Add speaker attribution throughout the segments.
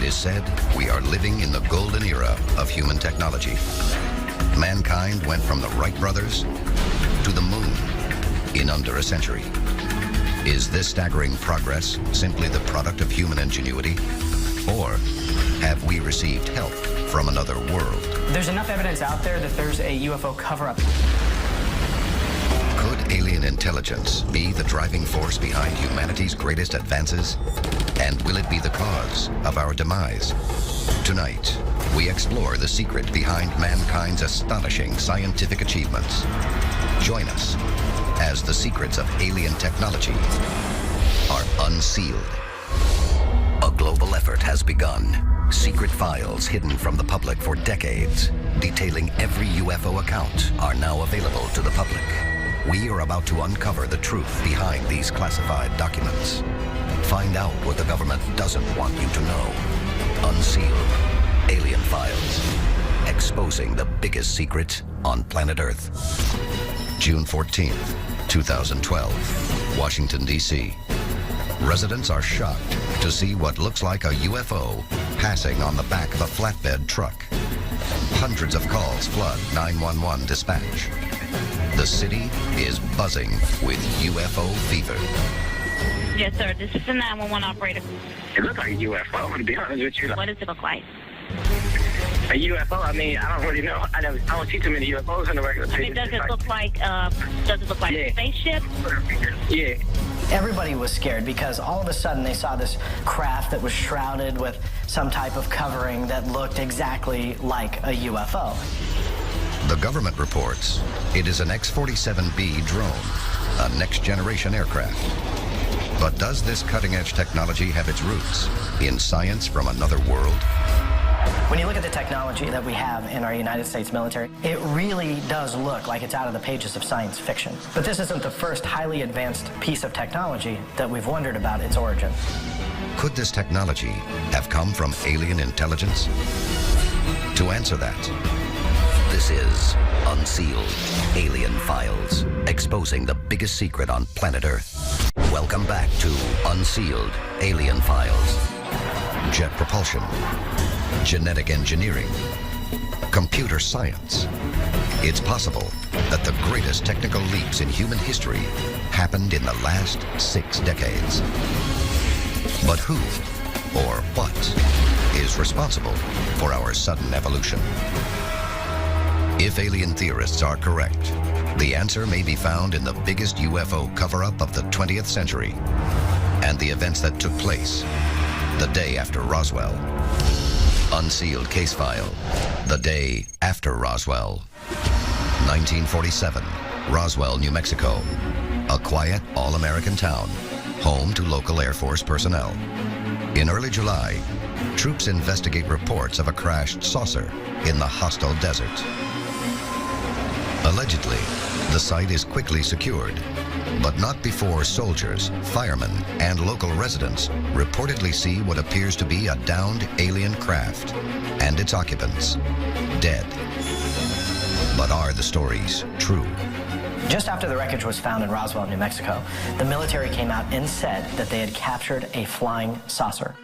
Speaker 1: It is said we are living in the golden era of human technology. Mankind went from the Wright brothers to the moon in under a century. Is this staggering progress simply the product of human ingenuity? Or have we received help from another world?
Speaker 2: There's enough evidence out there that there's a UFO cover-up.
Speaker 1: Could alien intelligence be the driving force behind humanity's greatest advances? And will it be the cause of our demise? Tonight, we explore the secret behind mankind's astonishing scientific achievements. Join us as the secrets of alien technology are unsealed. A global effort has begun. Secret files hidden from the public for decades, detailing every UFO account, are now available to the public. We are about to uncover the truth behind these classified documents. Find out what the government doesn't want you to know. Unsealed. Alien Files. Exposing the biggest secret on planet Earth. June 14th, 2012. Washington, D.C. Residents are shocked to see what looks like a UFO passing on the back of a flatbed truck. Hundreds of calls flood 911 dispatch. The city is buzzing with UFO fever.
Speaker 3: Yes, sir. This is the 911 operator.
Speaker 4: It looks like a UFO, to be honest with you.
Speaker 3: What does it look like?
Speaker 4: A UFO? I mean, I don't really know. I don't see too many UFOs in the regular
Speaker 3: I mean, does it look like a spaceship?
Speaker 4: Yeah.
Speaker 2: Everybody was scared because all of a sudden they saw this craft that was shrouded with some type of covering that looked exactly like a UFO.
Speaker 1: The government reports it is an X-47B drone, a next-generation aircraft. But does this cutting-edge technology have its roots in science from another world?
Speaker 2: When you look at the technology that we have in our United States military, it really does look like it's out of the pages of science fiction. But this isn't the first highly advanced piece of technology that we've wondered about its origin.
Speaker 1: Could this technology have come from alien intelligence? To answer that, this is Unsealed Alien Files, exposing the biggest secret on planet Earth. Welcome back to Unsealed Alien Files. Jet propulsion, genetic engineering, computer science. It's possible that the greatest technical leaps in human history happened in the last 6 decades. But who or what is responsible for our sudden evolution? If alien theorists are correct, the answer may be found in the biggest UFO cover-up of the 20th century and the events that took place the day after Roswell. Unsealed case file, the day after Roswell. 1947, Roswell, New Mexico. A quiet, all-American town, home to local Air Force personnel. In early July, troops investigate reports of a crashed saucer in the hostile desert. Allegedly, the site is quickly secured, but not before soldiers, firemen, and local residents reportedly see what appears to be a downed alien craft and its occupants dead. But are the stories true?
Speaker 2: Just after the wreckage was found in Roswell, New Mexico, the military came out and said that they had captured a flying saucer.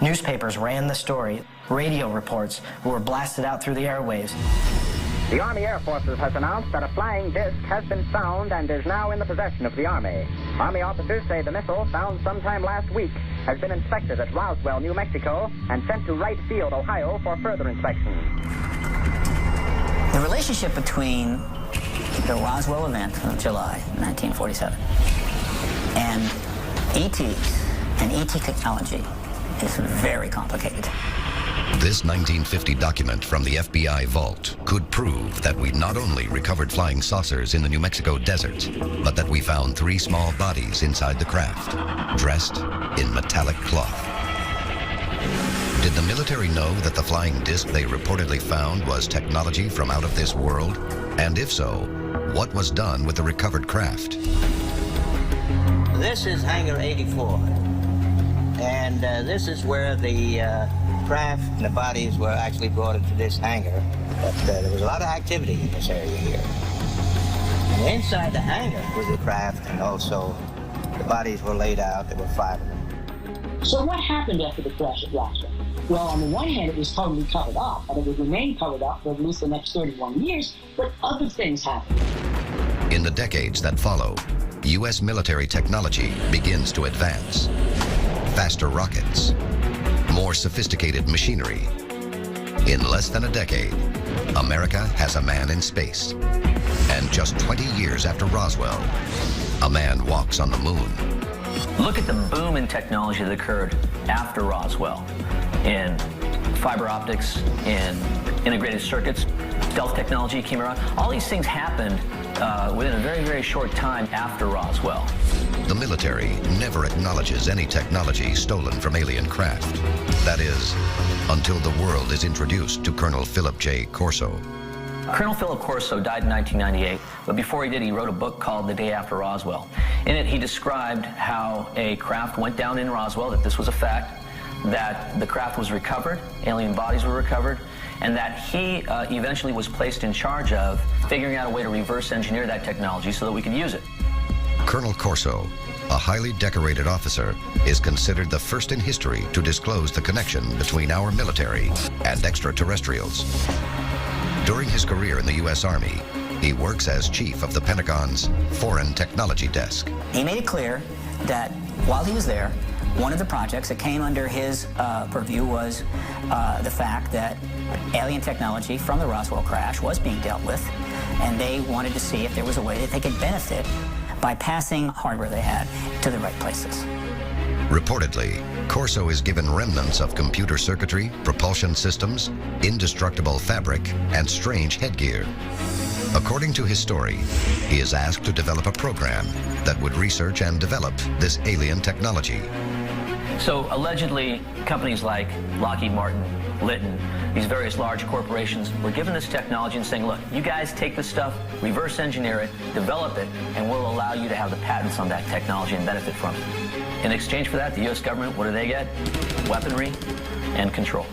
Speaker 2: Newspapers ran the story. Radio reports were blasted out through the airwaves.
Speaker 5: The Army Air Forces has announced that a flying disc has been found and is now in the possession of the Army. Army officers say the missile, found sometime last week, has been inspected at Roswell, New Mexico, and sent to Wright Field, Ohio, for further inspection.
Speaker 6: The relationship between the Roswell event of July 1947 and ETs and ET technology is very complicated.
Speaker 1: This 1950 document from the FBI vault could prove that we not only recovered flying saucers in the New Mexico desert, but that we found 3 small bodies inside the craft, dressed in metallic cloth. Did the military know that the flying disc they reportedly found was technology from out of this world? And if so, what was done with the recovered craft?
Speaker 7: This is Hangar 84, and this is where the craft and the bodies were actually brought into this hangar. But there was a lot of activity in this area here. And inside the hangar was the craft, and also the bodies were laid out. There were 5 of them.
Speaker 8: So what happened after the crash at Roswell? Well, on the one hand, it was totally covered up, and it would remain covered up for at least the next 31 years, but other things happened.
Speaker 1: In the decades that follow, U.S. military technology begins to advance. Faster rockets, more sophisticated machinery. In less than a decade, America has a man in space. And just 20 years after Roswell, a man walks on the moon.
Speaker 6: Look at the boom in technology that occurred after Roswell in fiber optics, in integrated circuits. Stealth technology came around. All these things happened within a very, very short time after Roswell.
Speaker 1: The military never acknowledges any technology stolen from alien craft. That is, until the world is introduced to Colonel Philip J. Corso.
Speaker 6: Colonel Philip Corso died in 1998, but before he did, he wrote a book called The Day After Roswell. In it, he described how a craft went down in Roswell, that this was a fact, that the craft was recovered, alien bodies were recovered, and that he eventually was placed in charge of figuring out a way to reverse engineer that technology so that we could use it.
Speaker 1: Colonel Corso, a highly decorated officer, is considered the first in history to disclose the connection between our military and extraterrestrials. During his career in the U.S. Army, he works as chief of the Pentagon's Foreign Technology Desk.
Speaker 6: He made it clear that while he was there, one of the projects that came under his purview was the fact that alien technology from the Roswell crash was being dealt with, and they wanted to see if there was a way that they could benefit by passing hardware they had to the right places.
Speaker 1: Reportedly, Corso is given remnants of computer circuitry, propulsion systems, indestructible fabric, and strange headgear. According to his story, he is asked to develop a program that would research and develop this alien technology.
Speaker 6: So allegedly, companies like Lockheed Martin, Litton, these various large corporations were given this technology and saying, look, you guys take this stuff, reverse engineer it, develop it, and we'll allow you to have the patents on that technology and benefit from it. In exchange for that, the U.S. government, what do they get? Weaponry and control.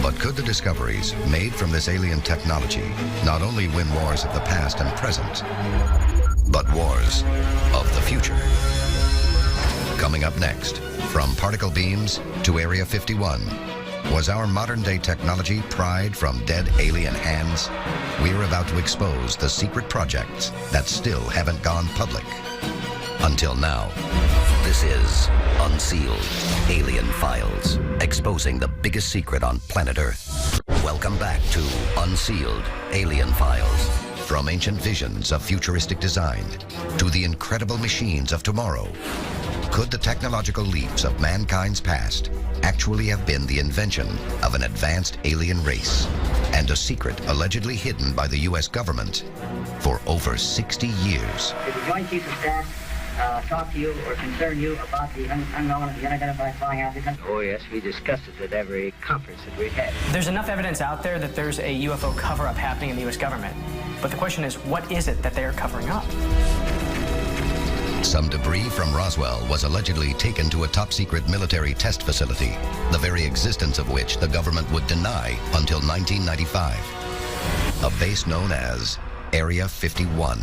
Speaker 1: But could the discoveries made from this alien technology not only win wars of the past and present, but wars of the future? Coming up next, from particle beams to Area 51, was our modern-day technology pried from dead alien hands? We're about to expose the secret projects that still haven't gone public. Until now, this is Unsealed, Alien Files, exposing the biggest secret on planet Earth. Welcome back to Unsealed, Alien Files. From ancient visions of futuristic design to the incredible machines of tomorrow, could the technological leaps of mankind's past actually have been the invention of an advanced alien race and a secret allegedly hidden by the U.S. government for over 60 years?
Speaker 9: Did the Joint Chiefs of Staff talk to you or concern you about the unknown and the unidentified flying object?
Speaker 7: Oh, yes, we discussed it at every conference that we've had.
Speaker 2: There's enough evidence out there that there's a UFO cover-up happening in the U.S. government. But the question is, what is it that they are covering up?
Speaker 1: Some debris from Roswell was allegedly taken to a top-secret military test facility, the very existence of which the government would deny until 1995. A base known as Area 51.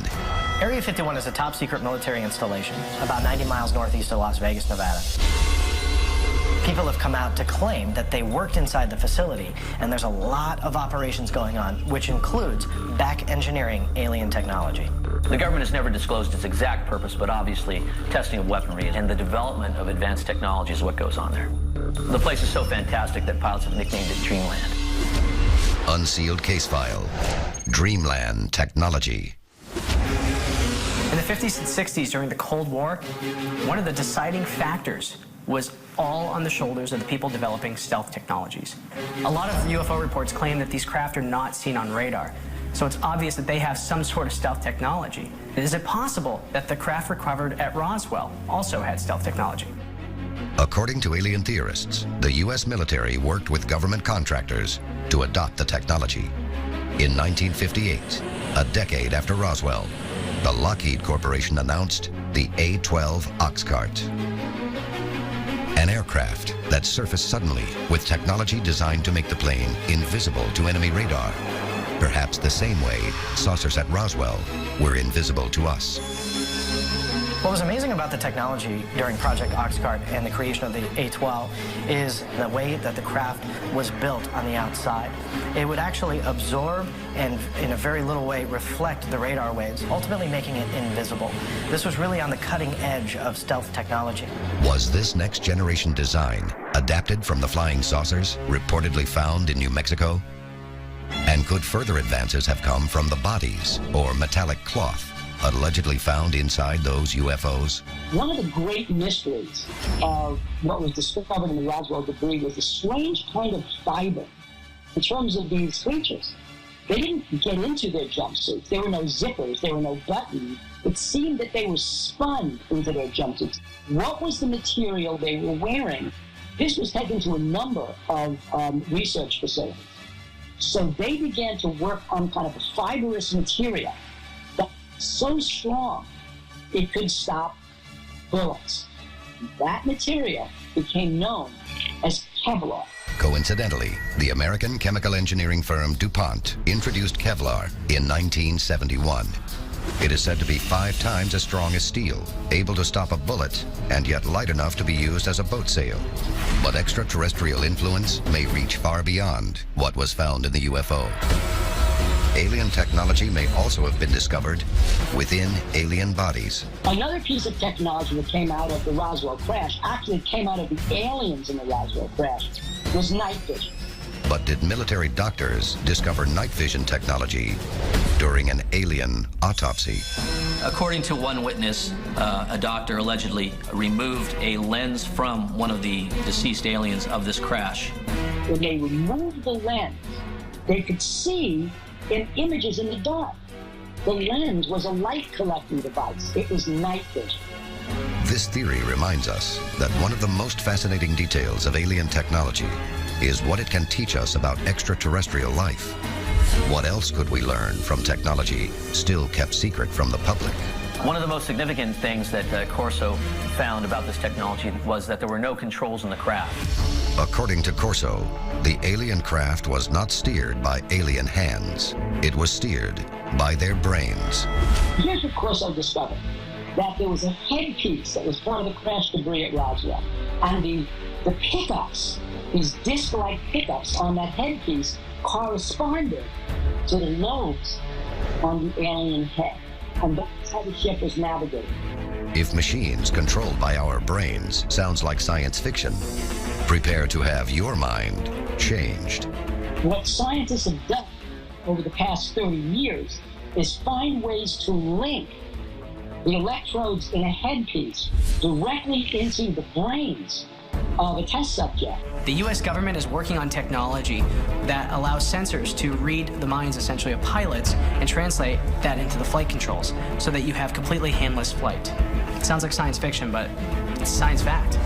Speaker 2: Area 51 is a top-secret military installation about 90 miles northeast of Las Vegas, Nevada. People have come out to claim that they worked inside the facility, and there's a lot of operations going on, which includes back engineering alien technology.
Speaker 6: The government has never disclosed its exact purpose, but obviously testing of weaponry and the development of advanced technology is what goes on there. The place is so fantastic that pilots have nicknamed it Dreamland.
Speaker 1: Unsealed case file. Dreamland technology.
Speaker 2: In the 50s and 60s, during the Cold War, one of the deciding factors was all on the shoulders of the people developing stealth technologies. A lot of UFO reports claim that these craft are not seen on radar, so it's obvious that they have some sort of stealth technology. Is it possible that the craft recovered at Roswell also had stealth technology?
Speaker 1: According to alien theorists, the U.S. military worked with government contractors to adopt the technology. In 1958, a decade after Roswell, the Lockheed Corporation announced the A-12 Oxcart, an aircraft that surfaced suddenly with technology designed to make the plane invisible to enemy radar, perhaps the same way saucers at Roswell were invisible to us.
Speaker 2: What was amazing about the technology during Project Oxcart and the creation of the A-12 is the way that the craft was built on the outside. It would actually absorb and, in a very little way, reflect the radar waves, ultimately making it invisible. This was really on the cutting edge of stealth technology.
Speaker 1: Was this next-generation design adapted from the flying saucers reportedly found in New Mexico? And could further advances have come from the bodies or metallic cloth allegedly found inside those UFOs?
Speaker 8: One of the great mysteries of what was discovered in the Roswell debris was a strange kind of fiber in terms of these creatures. They didn't get into their jumpsuits. There were no zippers. There were no buttons. It seemed that they were spun into their jumpsuits. What was the material they were wearing? This was taken to a number of research facilities. So they began to work on kind of a fibrous material that was so strong it could stop bullets. That material became known as Kevlar.
Speaker 1: Coincidentally, the American chemical engineering firm DuPont introduced Kevlar in 1971. It is said to be 5 times as strong as steel, able to stop a bullet, and yet light enough to be used as a boat sail. But extraterrestrial influence may reach far beyond what was found in the UFO. Alien technology may also have been discovered within alien bodies.
Speaker 8: Another piece of technology that came out of the Roswell crash, actually came out of the aliens in the Roswell crash, was night vision.
Speaker 1: But did military doctors discover night vision technology during an alien autopsy?
Speaker 6: According to one witness, a doctor allegedly removed a lens from one of the deceased aliens of this crash.
Speaker 8: When they removed the lens, they could see in images in the dark. The lens was a light collecting device. It was night vision.
Speaker 1: This theory reminds us that one of the most fascinating details of alien technology is what it can teach us about extraterrestrial life. What else could we learn from technology still kept secret from the public?
Speaker 6: One of the most significant things that Corso found about this technology was that there were no controls in the craft.
Speaker 1: According to Corso, the alien craft was not steered by alien hands. It was steered by their brains.
Speaker 8: Here's what Corso discovered, that there was a headpiece that was part of the crash debris at Roswell. And the pickups, these disc-like pickups on that headpiece, corresponded to the lobes on the alien head. And that's how the ship was navigated.
Speaker 1: If machines controlled by our brains sounds like science fiction, prepare to have your mind changed.
Speaker 8: What scientists have done over the past 30 years is find ways to link the electrodes in a headpiece directly into the brains of a test subject.
Speaker 10: The U.S. government is working on technology that allows sensors to read the minds, essentially, of pilots and translate that into the flight controls so that you have completely handless flight. It sounds like science fiction, but it's science fact.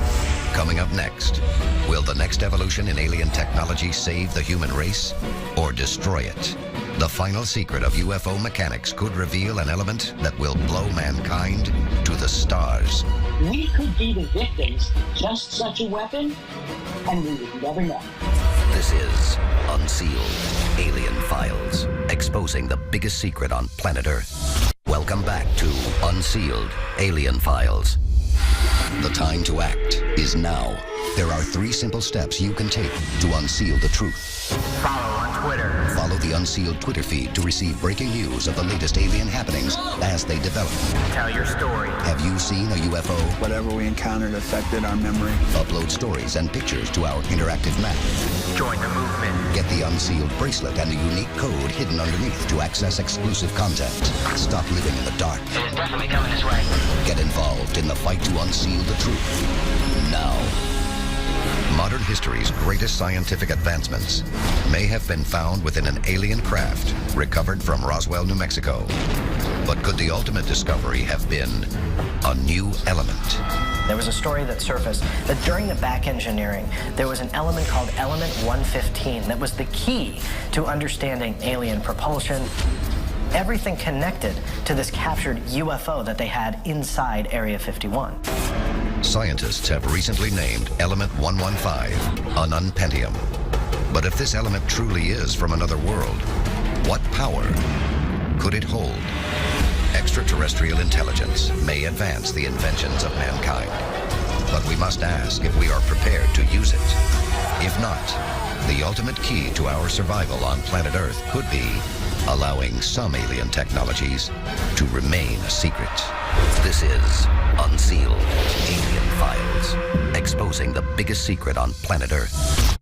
Speaker 1: Coming up next, will the next evolution in alien technology save the human race or destroy it? The final secret of UFO mechanics could reveal an element that will blow mankind to the stars.
Speaker 8: We could be the victims of just such a weapon, and we would never know.
Speaker 1: This is Unsealed Alien Files, exposing the biggest secret on planet Earth. Welcome back to Unsealed Alien Files. The time to act is now. There are 3 simple steps you can take to unseal the truth.
Speaker 2: Follow on Twitter.
Speaker 1: Follow the Unsealed Twitter feed to receive breaking news of the latest alien happenings as they develop.
Speaker 2: Tell your story.
Speaker 1: Have you seen a UFO?
Speaker 11: Whatever we encountered affected our memory.
Speaker 1: Upload stories and pictures to our interactive map.
Speaker 2: Join the movement.
Speaker 1: Get the Unsealed bracelet and a unique code hidden underneath to access exclusive content. Stop living in the dark.
Speaker 2: It is definitely coming this way.
Speaker 1: Get involved in the fight to unseal the truth. Now. Modern history's greatest scientific advancements may have been found within an alien craft recovered from Roswell, New Mexico. But could the ultimate discovery have been a new element?
Speaker 2: There was a story that surfaced that during the back engineering, there was an element called Element 115 that was the key to understanding alien propulsion, everything connected to this captured UFO that they had inside Area 51.
Speaker 1: Scientists have recently named Element 115 an unpentium. But if this element truly is from another world, what power could it hold? extraterrestrial intelligence may advance the inventions of mankind. But we must ask if we are prepared to use it. If not, the ultimate key to our survival on planet Earth could be allowing some alien technologies to remain a secret. This is Unsealed, Alien Files, exposing the biggest secret on planet Earth.